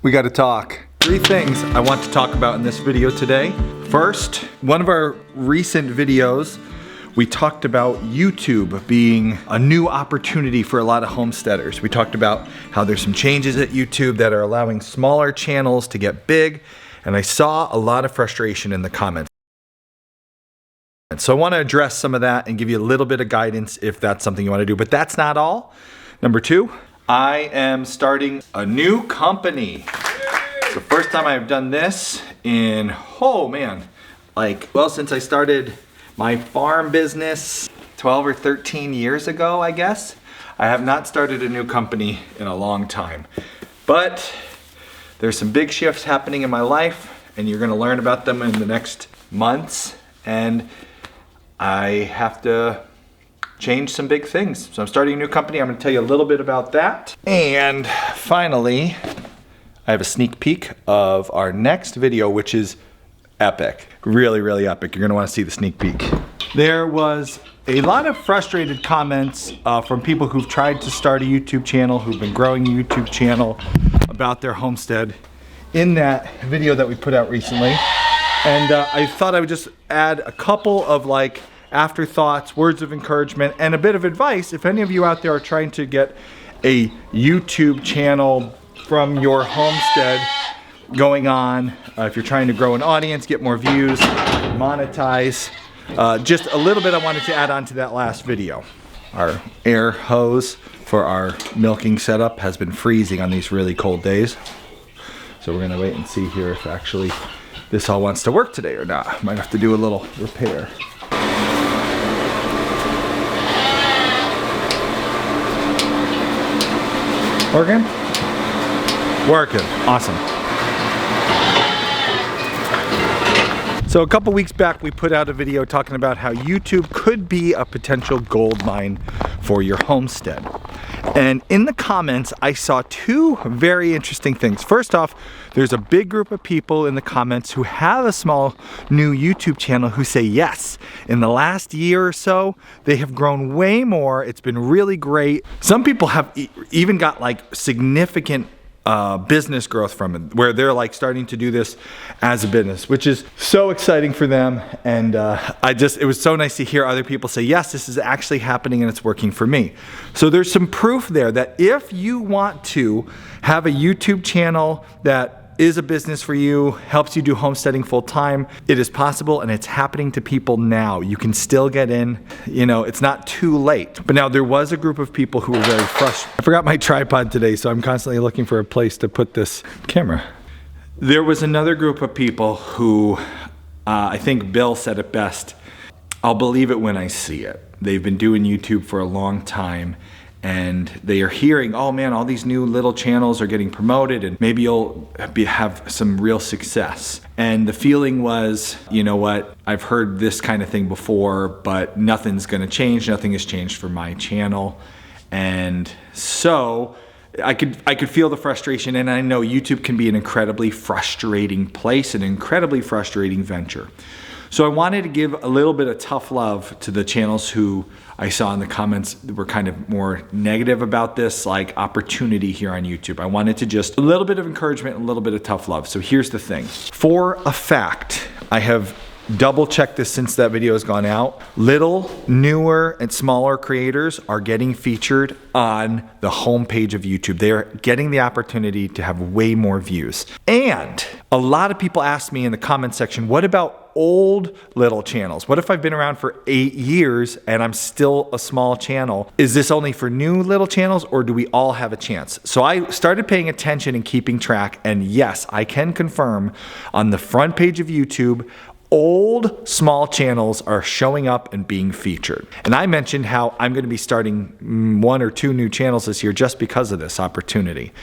we got to talk. 3 things I want to talk about in this video today. First, one of our recent videos, we talked about YouTube being a new opportunity for a lot of homesteaders. We talked about how there's some changes at YouTube that are allowing smaller channels to get big, and I saw a lot of frustration in the comments. So I want to address some of that and give you a little bit of guidance if that's something you want to do, but that's not all. Number 2, I am starting a new company. It's the first time I've done this in, since I started my farm business 12 or 13 years ago, I guess. I have not started a new company in a long time. But there's some big shifts happening in my life, and you're gonna learn about them in the next months, and I have to change some big things. So I'm starting a new company. I'm gonna tell you a little bit about that. And finally, I have a sneak peek of our next video, which is epic. Really, really epic. You're gonna wanna see the sneak peek. There was a lot of frustrated comments from people who've tried to start a YouTube channel, who've been growing a YouTube channel about their homestead in that video that we put out recently. And I thought I would just add a couple of afterthoughts, words of encouragement, and a bit of advice if any of you out there are trying to get a YouTube channel from your homestead going on, if you're trying to grow an audience, get more views, monetize. Just a little bit I wanted to add on to that last video. Our air hose for our milking setup has been freezing on these really cold days. So we're gonna wait and see here if actually this all wants to work today or not. Might have to do a little repair. Working? Working, awesome. So a couple weeks back, we put out a video talking about how YouTube could be a potential gold mine for your homestead. And in the comments, I saw 2 very interesting things. First off, there's a big group of people in the comments who have a small new YouTube channel who say yes. In the last year or so, they have grown way more. It's been really great. Some people have even got significant business growth from it, where they're starting to do this as a business, which is so exciting for them. And it was so nice to hear other people say, yes, this is actually happening and it's working for me. So there's some proof there that if you want to have a YouTube channel that is a business for you, helps you do homesteading full time, it is possible and it's happening to people now. You can still get in, it's not too late. But now there was a group of people who were very frustrated. I forgot my tripod today, so I'm constantly looking for a place to put this camera. There was another group of people who, I think Bill said it best, I'll believe it when I see it. They've been doing YouTube for a long time, and they are hearing, oh man, all these new little channels are getting promoted and maybe you'll have some real success. And the feeling was, you know what, I've heard this kind of thing before, but nothing's gonna change, nothing has changed for my channel. And so I could feel the frustration, and I know YouTube can be an incredibly frustrating place, an incredibly frustrating venture. So I wanted to give a little bit of tough love to the channels who I saw in the comments were kind of more negative about this opportunity here on YouTube. I wanted to just a little bit of encouragement and a little bit of tough love. So here's the thing. For a fact, I have double checked this since that video has gone out. Little, newer, and smaller creators are getting featured on the homepage of YouTube. They are getting the opportunity to have way more views. And a lot of people ask me in the comment section, what about old little channels? What if I've been around for 8 years and I'm still a small channel? Is this only for new little channels, or do we all have a chance? So I started paying attention and keeping track, and yes, I can confirm on the front page of YouTube, old small channels are showing up and being featured. And I mentioned how I'm gonna be starting 1 or 2 new channels this year just because of this opportunity.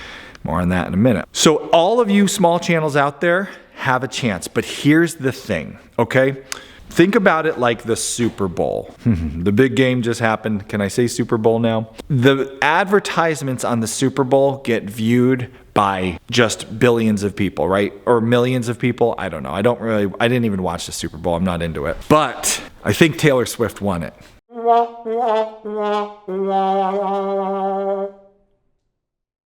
More on that in a minute. So all of you small channels out there have a chance, but here's the thing, okay? Think about it like the Super Bowl. The big game just happened. Can I say Super Bowl now? The advertisements on the Super Bowl get viewed by just billions of people, right? Or millions of people. I don't know. I didn't even watch the Super Bowl. I'm not into it. But I think Taylor Swift won it.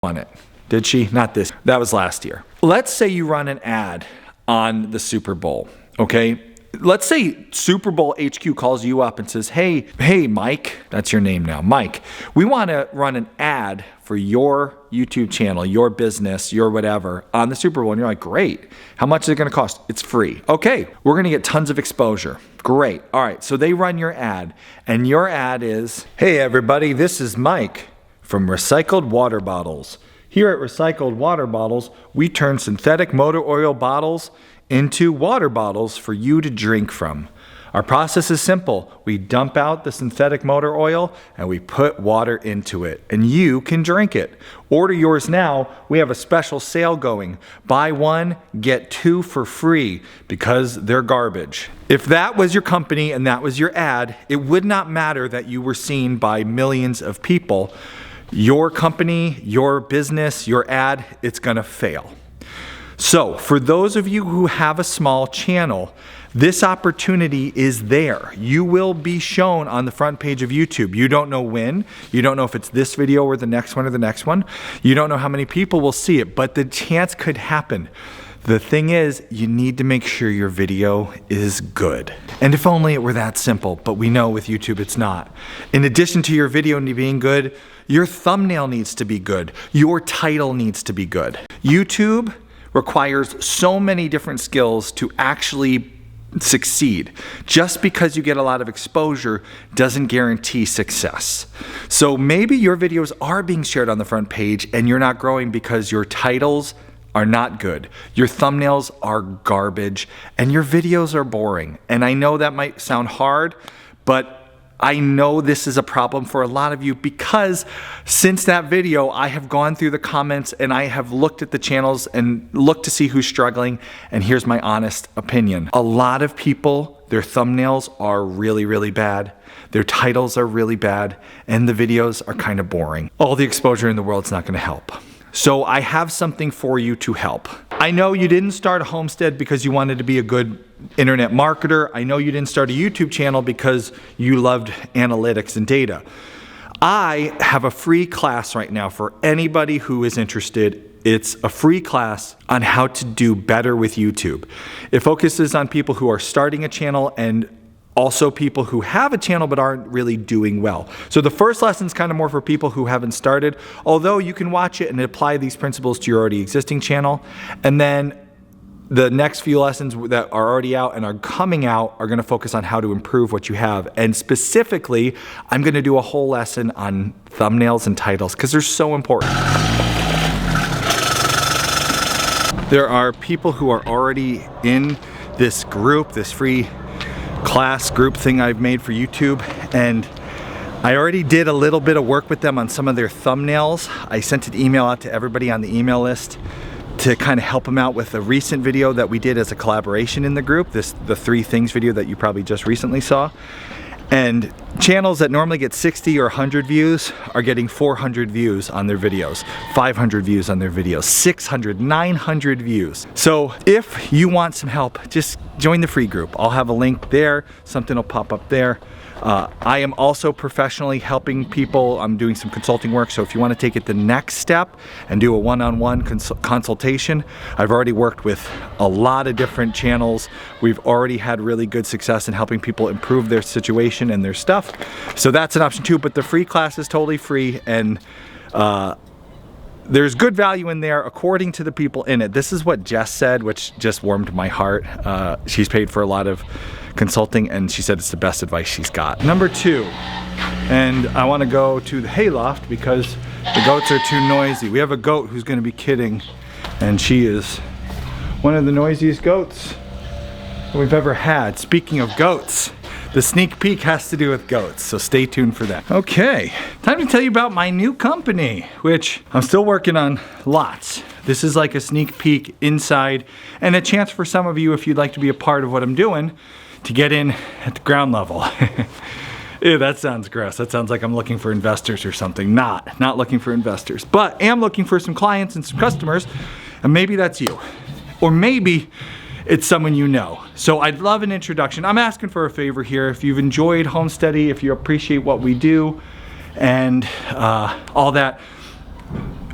Won it. Did she? Not this. That was last year. Let's say you run an ad on the Super Bowl, okay? Let's say Super Bowl HQ calls you up and says, hey, Mike, that's your name now, Mike, we want to run an ad for your YouTube channel, your business, your whatever on the Super Bowl. And you're like, great. How much is it going to cost? It's free. Okay, we're going to get tons of exposure. Great. All right, so they run your ad, and your ad is, hey, everybody, this is Mike from Recycled Water Bottles. Here at Recycled Water Bottles, we turn synthetic motor oil bottles into water bottles for you to drink from. Our process is simple. We dump out the synthetic motor oil and we put water into it, and you can drink it. Order yours now. We have a special sale going. Buy one, get two for free because they're garbage. If that was your company and that was your ad, it would not matter that you were seen by millions of people. Your company, your business, your ad, it's gonna fail. So for those of you who have a small channel, this opportunity is there. You will be shown on the front page of YouTube. You don't know when. You don't know if it's this video or the next one or the next one. You don't know how many people will see it, but the chance could happen. The thing is, you need to make sure your video is good. And if only it were that simple, but we know with YouTube it's not. In addition to your video being good, your thumbnail needs to be good. Your title needs to be good. YouTube requires so many different skills to actually succeed. Just because you get a lot of exposure doesn't guarantee success. So maybe your videos are being shared on the front page and you're not growing because your titles are not good, your thumbnails are garbage, and your videos are boring. And I know that might sound hard, but I know this is a problem for a lot of you because since that video, I have gone through the comments and I have looked at the channels and looked to see who's struggling. And here's my honest opinion. A lot of people, their thumbnails are really, really bad. Their titles are really bad and the videos are kind of boring. All the exposure in the world's not gonna help. So I have something for you to help. I know you didn't start a homestead because you wanted to be a good internet marketer. I know you didn't start a YouTube channel because you loved analytics and data. I have a free class right now for anybody who is interested. It's a free class on how to do better with YouTube. It focuses on people who are starting a channel and also people who have a channel but aren't really doing well. So the first lesson is kind of more for people who haven't started, although you can watch it and apply these principles to your already existing channel. And then the next few lessons that are already out and are coming out are gonna focus on how to improve what you have. And specifically, I'm gonna do a whole lesson on thumbnails and titles because they're so important. There are people who are already in this group, this free class group thing I've made for YouTube, and I already did a little bit of work with them on some of their thumbnails. I sent an email out to everybody on the email list to kind of help them out with a recent video that we did as a collaboration in the group, the 3 things video that you probably just recently saw. And channels that normally get 60 or 100 views are getting 400 views on their videos, 500 views on their videos, 600, 900 views. So if you want some help, just join the free group. I'll have a link there, something will pop up there. I am also professionally helping people. I'm doing some consulting work, so if you want to take it the next step and do a one-on-one consultation, I've already worked with a lot of different channels. We've already had really good success in helping people improve their situation and their stuff. So that's an option too, but the free class is totally free, and there's good value in there according to the people in it. This is what Jess said, which just warmed my heart. She's paid for a lot of consulting and she said it's the best advice she's got. Number 2, and I want to go to the hayloft because the goats are too noisy. We have a goat who's going to be kidding, and she is one of the noisiest goats we've ever had. Speaking of goats, the sneak peek has to do with goats, so stay tuned for that. Okay, time to tell you about my new company, which I'm still working on lots. This is like a sneak peek inside and a chance for some of you, if you'd like to be a part of what I'm doing, to get in at the ground level. Ew, that sounds gross. That sounds like I'm looking for investors or something. Not looking for investors, but am looking for some clients and some customers, and maybe that's you. Or maybe it's someone you know. So I'd love an introduction. I'm asking for a favor here. If you've enjoyed Homesteady, if you appreciate what we do and all that,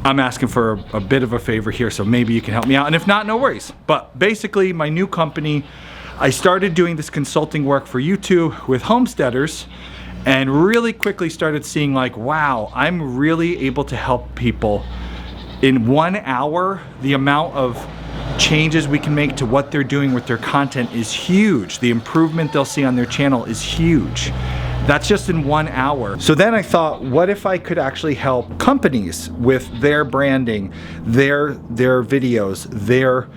I'm asking for a bit of a favor here, so maybe you can help me out. And if not, no worries. But basically, my new company, I started doing this consulting work for YouTube with homesteaders, and really quickly started seeing like, wow, I'm really able to help people. In 1 hour, the amount of changes we can make to what they're doing with their content is huge. The improvement they'll see on their channel is huge. That's just in 1 hour. So then I thought, what if I could actually help companies with their branding, their videos, their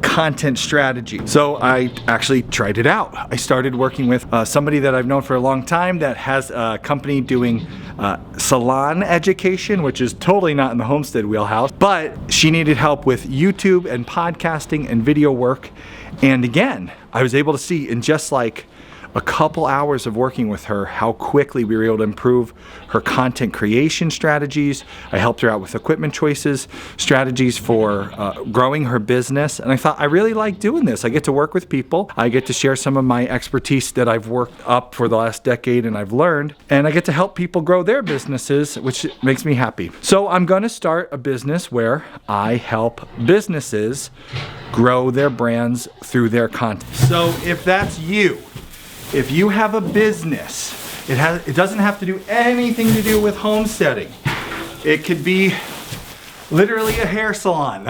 content strategy. So I actually tried it out. I started working with somebody that I've known for a long time that has a company doing salon education, which is totally not in the homestead wheelhouse, but she needed help with YouTube and podcasting and video work. And again, I was able to see in just like a couple hours of working with her how quickly we were able to improve her content creation strategies. I helped her out with equipment choices, strategies for growing her business. And I thought, I really like doing this. I get to work with people. I get to share some of my expertise that I've worked up for the last decade and I've learned. And I get to help people grow their businesses, which makes me happy. So I'm gonna start a business where I help businesses grow their brands through their content. So if that's you, if you have a business, it doesn't have to do anything to do with homesteading. It could be literally a hair salon.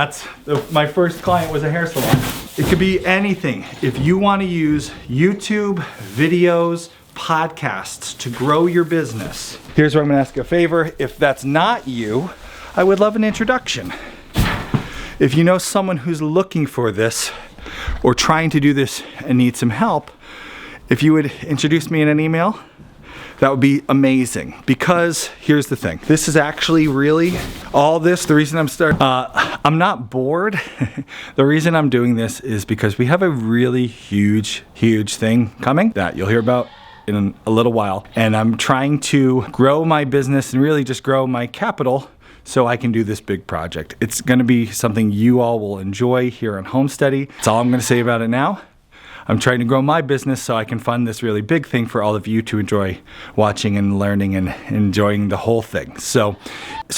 My first client was a hair salon. It could be anything. If you want to use YouTube, videos, podcasts to grow your business, here's where I'm going to ask you a favor. If that's not you, I would love an introduction. If you know someone who's looking for this or trying to do this and needs some help, if you would introduce me in an email, that would be amazing. Because here's the thing. This is actually really all this. The reason I'm not bored. The reason I'm doing this is because we have a really huge thing coming that you'll hear about in a little while. And I'm trying to grow my business and really just grow my capital so I can do this big project. It's gonna be something you all will enjoy here on Homesteady. That's all I'm gonna say about it now. I'm trying to grow my business so I can fund this really big thing for all of you to enjoy watching and learning and enjoying the whole thing. So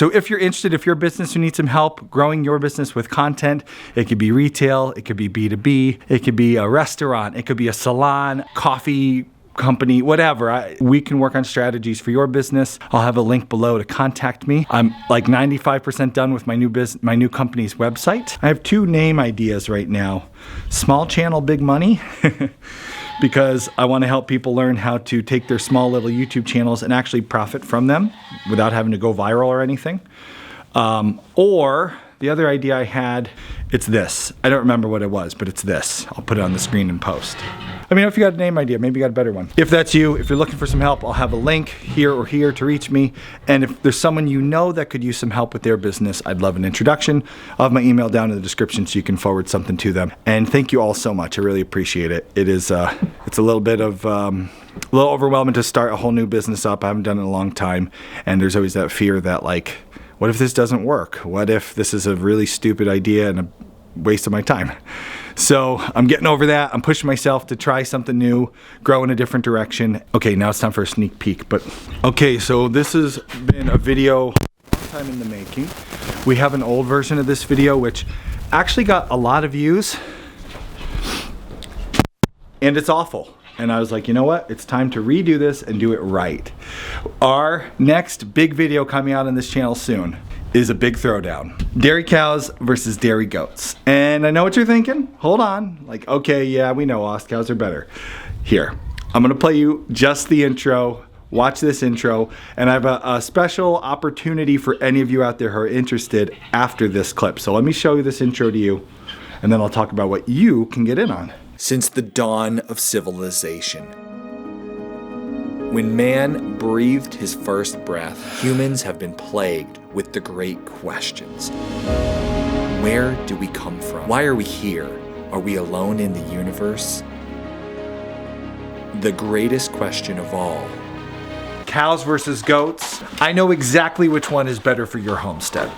if you're interested, if you're a business who needs some help growing your business with content, it could be retail, it could be B2B, it could be a restaurant, it could be a salon, coffee company, whatever. We can work on strategies for your business. I'll have a link below to contact me. I'm like 95% done with my new company's website. I have 2 name ideas right now. Small Channel, Big Money, because I want to help people learn how to take their small little YouTube channels and actually profit from them without having to go viral or anything. Or the other idea I had, it's this. I don't remember what it was, but it's this. I'll put it on the screen and post. Let me know if you got a name idea. Maybe you got a better one. If that's you, if you're looking for some help, I'll have a link here or here to reach me. And if there's someone you know that could use some help with their business, I'd love an introduction. I'll have my email down in the description so you can forward something to them. And thank you all so much. I really appreciate it. It is, it's a little bit of, a little overwhelming to start a whole new business up. I haven't done it in a long time. And there's always that fear that like, what if this doesn't work? What if this is a really stupid idea and a waste of my time? So I'm getting over that. I'm pushing myself to try something new, grow in a different direction. Okay, now it's time for a sneak peek. Okay, so this has been a video time in the making. We have an old version of this video which actually got a lot of views, and it's awful. And I was like, you know what? It's time to redo this and do it right. Our next big video coming out on this channel soon is a big throwdown. Dairy cows versus dairy goats. And I know what you're thinking. Hold on. Like, okay, yeah, we know Ost cows are better. Here, I'm gonna play you just the intro. Watch this intro. And I have a special opportunity for any of you out there who are interested after this clip. So let me show you this intro to you, and then I'll talk about what you can get in on. Since the dawn of civilization, when man breathed his first breath, humans have been plagued with the great questions. Where do we come from? Why are we here? Are we alone in the universe? The greatest question of all. Cows versus goats. I know exactly which one is better for your homestead.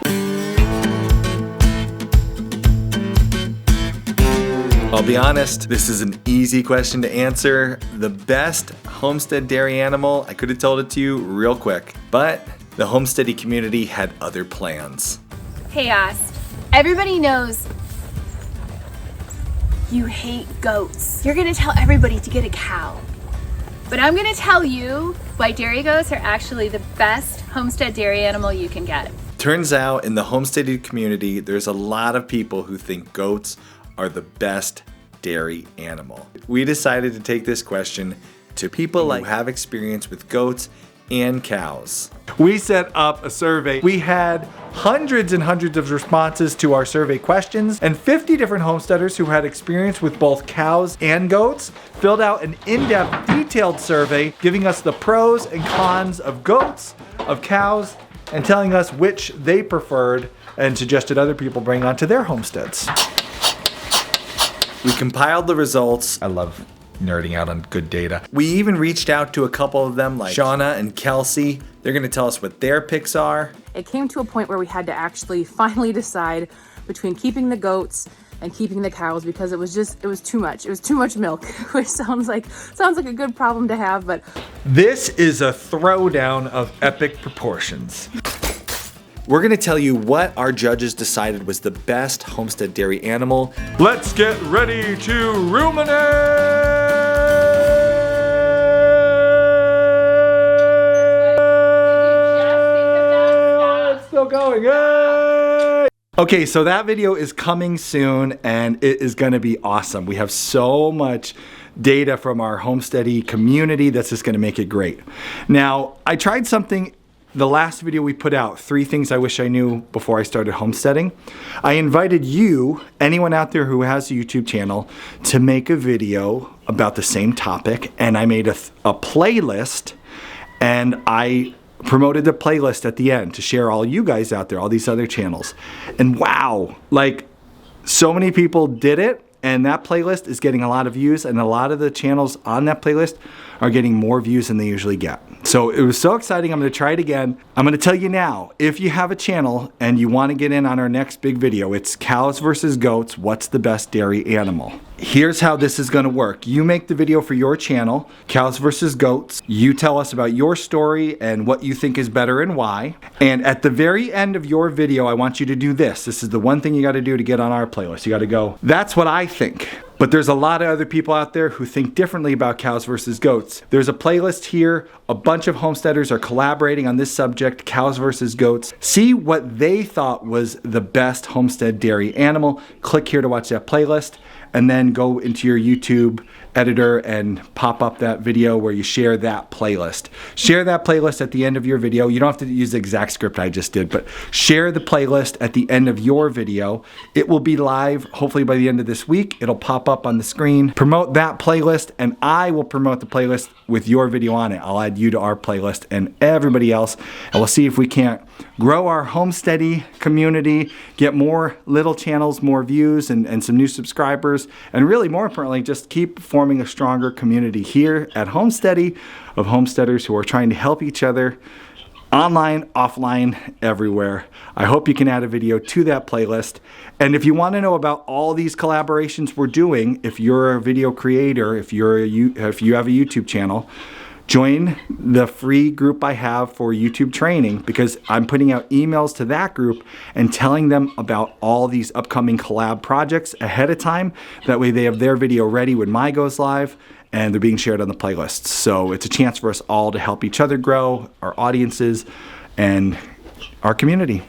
I'll be honest, this is an easy question to answer. The best homestead dairy animal, I could have told it to you real quick, but the Homesteady community had other plans. Hey Ast, everybody knows you hate goats. You're gonna tell everybody to get a cow. But I'm gonna tell you why dairy goats are actually the best homestead dairy animal you can get. Turns out in the Homesteady community, there's a lot of people who think goats are the best dairy animal. We decided to take this question to people who have experience with goats and cows. We set up a survey. We had hundreds and hundreds of responses to our survey questions, and 50 different homesteaders who had experience with both cows and goats filled out an in-depth, detailed survey giving us the pros and cons of goats, of cows, and telling us which they preferred and suggested other people bring onto their homesteads. We compiled the results. I love nerding out on good data. We even reached out to a couple of them like Shauna and Kelsey. They're gonna tell us what their picks are. It came to a point where we had to actually finally decide between keeping the goats and keeping the cows because it was too much. It was too much milk, which sounds like a good problem to have, but. This is a throwdown of epic proportions. We're gonna tell you what our judges decided was the best homestead dairy animal. Let's get ready to ruminate! It's still going, yay! Okay, so that video is coming soon and it is gonna be awesome. We have so much data from our Homesteady community that's just gonna make it great. Now, I tried something. The last video we put out, 3 things I wish I knew before I started homesteading. I invited you, anyone out there who has a YouTube channel, to make a video about the same topic, and I made a playlist, and I promoted the playlist at the end to share all you guys out there, all these other channels. And wow, like so many people did it, and that playlist is getting a lot of views, and a lot of the channels on that playlist are getting more views than they usually get. So it was so exciting. I'm gonna try it again. I'm gonna tell you now, if you have a channel and you wanna get in on our next big video, it's cows versus goats, what's the best dairy animal? Here's how this is gonna work. You make the video for your channel, cows versus goats. You tell us about your story and what you think is better and why. And at the very end of your video, I want you to do this. This is the one thing you gotta do to get on our playlist. You gotta go, that's what I think. But there's a lot of other people out there who think differently about cows versus goats. There's a playlist here. A bunch of homesteaders are collaborating on this subject, cows versus goats. See what they thought was the best homestead dairy animal. Click here to watch that playlist, and then go into your YouTube editor and pop up that video where you share that playlist. Share that playlist at the end of your video. You don't have to use the exact script I just did, but share the playlist at the end of your video. It will be live hopefully by the end of this week. It'll pop up on the screen. Promote that playlist, and I will promote the playlist with your video on it. I'll add you to our playlist and everybody else, and we'll see if we can't grow our Homesteady community, get more little channels, more views, and some new subscribers, and really more importantly, just keep forming a stronger community here at Homesteady of homesteaders who are trying to help each other online, offline, everywhere. I hope you can add a video to that playlist. And if you want to know about all these collaborations we're doing, if you're a video creator, if you have a YouTube channel, join the free group I have for YouTube training, because I'm putting out emails to that group and telling them about all these upcoming collab projects ahead of time. That way they have their video ready when mine goes live, and they're being shared on the playlists. So it's a chance for us all to help each other grow, our audiences, and our community.